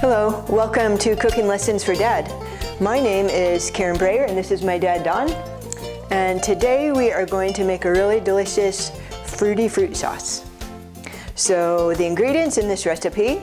Hello, welcome to Cooking Lessons for Dad. My name is Karen Breyer and this is my dad Don. And today we are going to make a really delicious fruity fruit sauce. So the ingredients in this recipe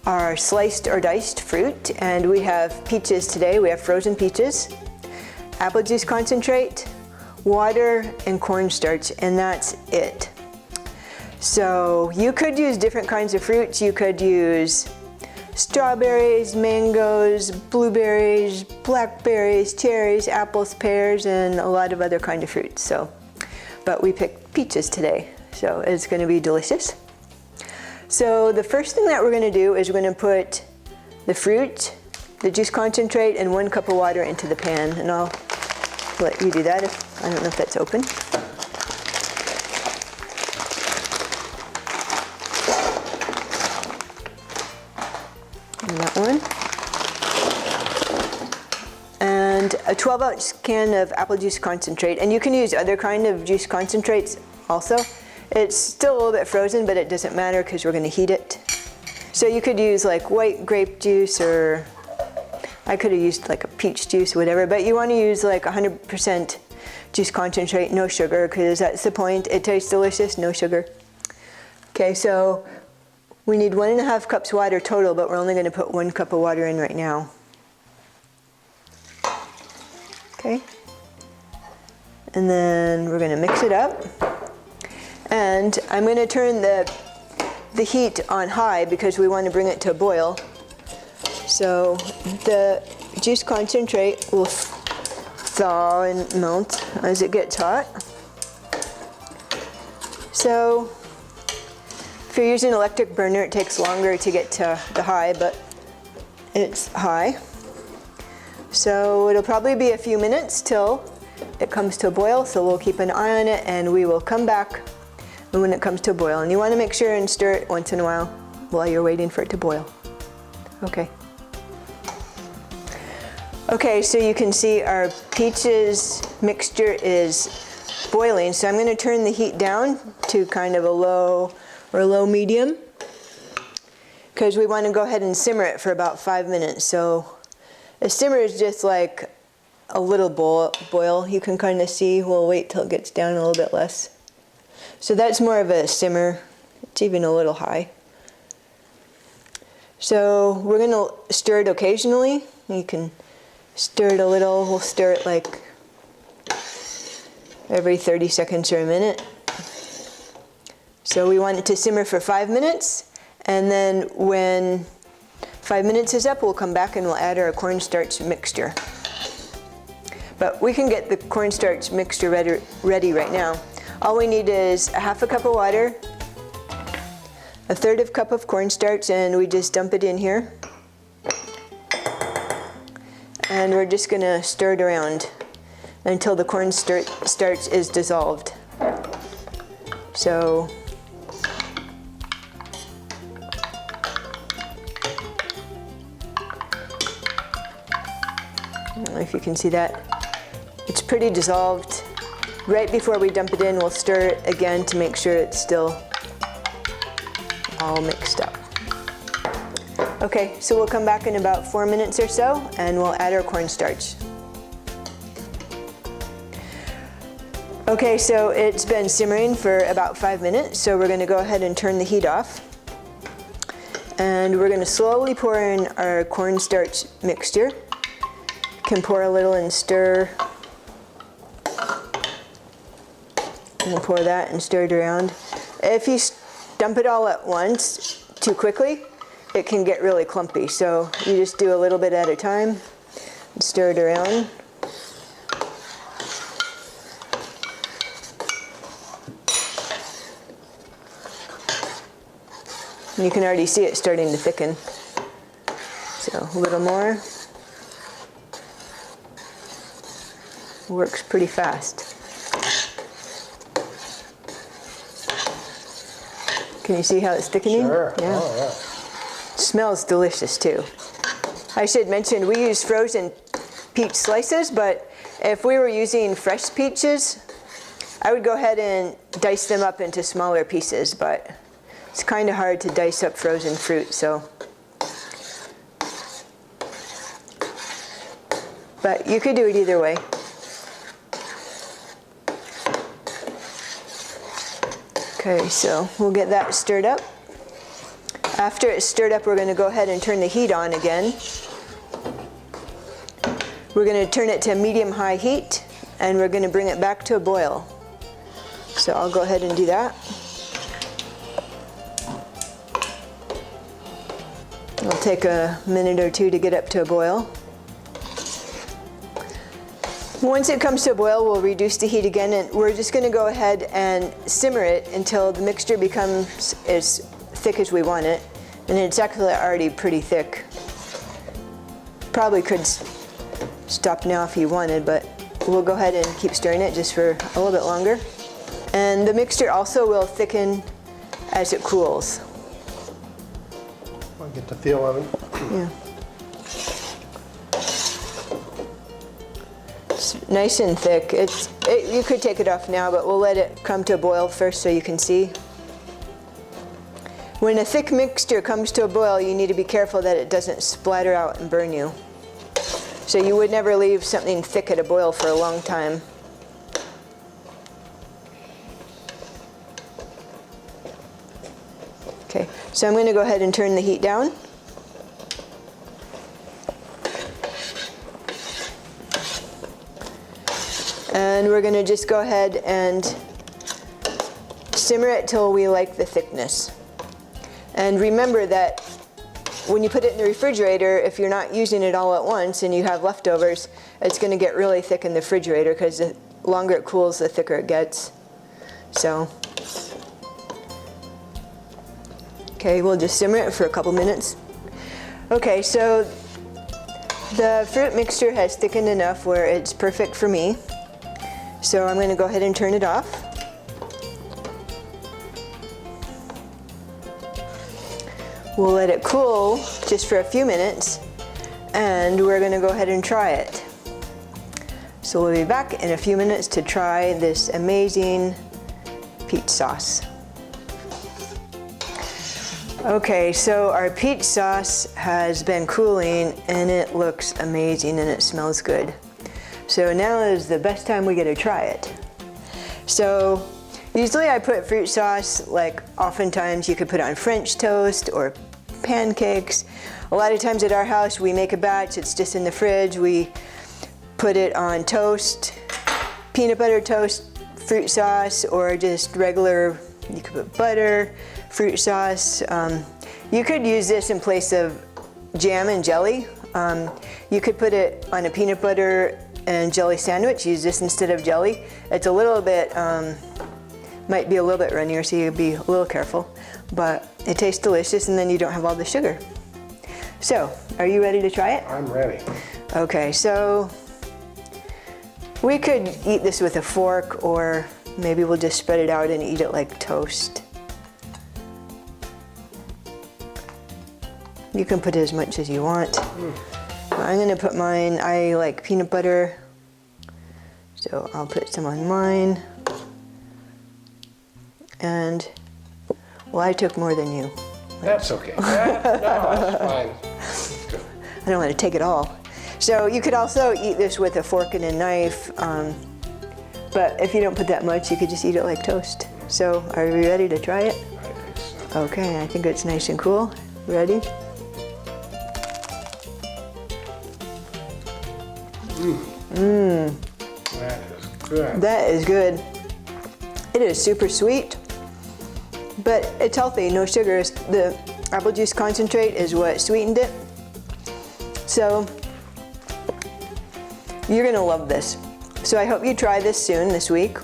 are sliced or diced fruit, and we have peaches today. We have frozen peaches, apple juice concentrate, water, and cornstarch, and that's it. So you could use different kinds of fruits. You could use strawberries, mangoes, blueberries, blackberries, cherries, apples, pears, and a lot of other kind of fruits. But we picked peaches today, so it's going to be delicious. So the first thing that we're going to do is we're going to put the fruit, the juice concentrate, and 1 cup of water into the pan, and I'll let you do that. I don't know if that's open. And that one. And a 12-ounce can of apple juice concentrate, and you can use other kind of juice concentrates also. It's still a little bit frozen, but it doesn't matter because we're going to heat it. So you could use like white grape juice, or I could have used like a peach juice, whatever, but you want to use like 100% juice concentrate, no sugar, because that's the point. It tastes delicious, no sugar. Okay, so we need 1.5 cups water total, but we're only going to put 1 cup of water in right now. Okay, and then we're going to mix it up. And I'm going to turn the heat on high because we want to bring it to a boil. So the juice concentrate will thaw and melt as it gets hot. So if you're using an electric burner, it takes longer to get to the high, but it's high. So it'll probably be a few minutes till it comes to a boil, so we'll keep an eye on it and we will come back when it comes to a boil. And you want to make sure and stir it once in a while you're waiting for it to boil. Okay. Okay, so you can see our peaches mixture is boiling, so I'm going to turn the heat down to kind of a low or low medium, because we want to go ahead and simmer it for about 5 minutes. So a simmer is just like a little boil. You can kind of see. We'll wait till it gets down a little bit less. So that's more of a simmer. It's even a little high. So we're going to stir it occasionally. You can stir it a little. We'll stir it like every 30 seconds or a minute. So we want it to simmer for 5 minutes, and then when 5 minutes is up, we'll come back and we'll add our cornstarch mixture. But we can get the cornstarch mixture ready right now. All we need is 1/2 cup of water, 1/3 cup of cornstarch, and we just dump it in here. And we're just going to stir it around until the cornstarch is dissolved. So I don't know if you can see that. It's pretty dissolved. Right before we dump it in, we'll stir it again to make sure it's still all mixed up. Okay, so we'll come back in about 4 minutes or so, and we'll add our cornstarch. Okay, so it's been simmering for about 5 minutes, so we're going to go ahead and turn the heat off. And we're going to slowly pour in our cornstarch mixture. You can pour a little and stir. And we'll pour that and stir it around. If you dump it all at once too quickly, it can get really clumpy. So you just do a little bit at a time and stir it around. And you can already see it starting to thicken. So a little more. Works pretty fast. Can you see how it's thickening? Sure. Yeah. Oh, yeah. It smells delicious too. I should mention we use frozen peach slices, but if we were using fresh peaches, I would go ahead and dice them up into smaller pieces, but it's kind of hard to dice up frozen fruit, so but you could do it either way. Okay, so we'll get that stirred up. After it's stirred up, we're going to go ahead and turn the heat on again. We're going to turn it to medium-high heat, and we're going to bring it back to a boil. So I'll go ahead and do that. It'll take a minute or two to get up to a boil. Once it comes to a boil, we'll reduce the heat again, and we're just going to go ahead and simmer it until the mixture becomes as thick as we want it. And it's actually already pretty thick. Probably could stop now if you wanted, but we'll go ahead and keep stirring it just for a little bit longer. And the mixture also will thicken as it cools. I'll get the feel of it. Yeah. It's nice and thick. You could take it off now, but we'll let it come to a boil first so you can see. When a thick mixture comes to a boil, you need to be careful that it doesn't splatter out and burn you. So you would never leave something thick at a boil for a long time. Okay, so I'm going to go ahead and turn the heat down. And we're going to just go ahead and simmer it till we like the thickness. And remember that when you put it in the refrigerator, if you're not using it all at once and you have leftovers, it's going to get really thick in the refrigerator because the longer it cools, the thicker it gets. So, okay, we'll just simmer it for a couple minutes. Okay, so the fruit mixture has thickened enough where it's perfect for me. So I'm going to go ahead and turn it off. We'll let it cool just for a few minutes, and we're going to go ahead and try it. So we'll be back in a few minutes to try this amazing peach sauce. Okay, so our peach sauce has been cooling and it looks amazing and it smells good. So now is the best time we get to try it. So usually I put fruit sauce, like oftentimes you could put on French toast or pancakes. A lot of times at our house we make a batch, it's just in the fridge. We put it on toast, peanut butter toast, fruit sauce, or just regular, you could put butter, fruit sauce. You could use this in place of jam and jelly. You could put it on a peanut butter and jelly sandwich, use this instead of jelly. It's a little bit, might be a little bit runnier, so you be a little careful, but it tastes delicious and then you don't have all the sugar. So, are you ready to try it? I'm ready. Okay, so we could eat this with a fork, or maybe we'll just spread it out and eat it like toast. You can put as much as you want. I'm gonna put mine, I like peanut butter, so I'll put some on mine. And, well, I took more than you. That's okay. No, that's fine. That's good. I don't want to take it all. So you could also eat this with a fork and a knife, but if you don't put that much, you could just eat it like toast. So are we ready to try it? I think so. Okay, I think it's nice and cool. Ready? That is good. That is good. It is super sweet, but it's healthy, no sugars. The apple juice concentrate is what sweetened it. So you're gonna love this. So I hope you try this soon, this week.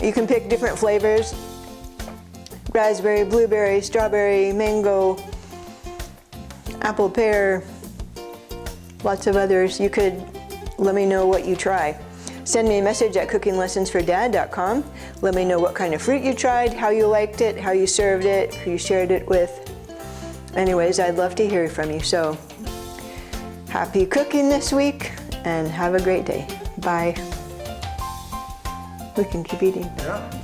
You can pick different flavors: raspberry, blueberry, strawberry, mango, apple, pear, lots of others. You could let me know what you try. Send me a message at cookinglessonsfordad.com. Let me know what kind of fruit you tried, how you liked it, how you served it, who you shared it with. Anyways, I'd love to hear from you. So happy cooking this week and have a great day. Bye. We can keep eating. Yeah.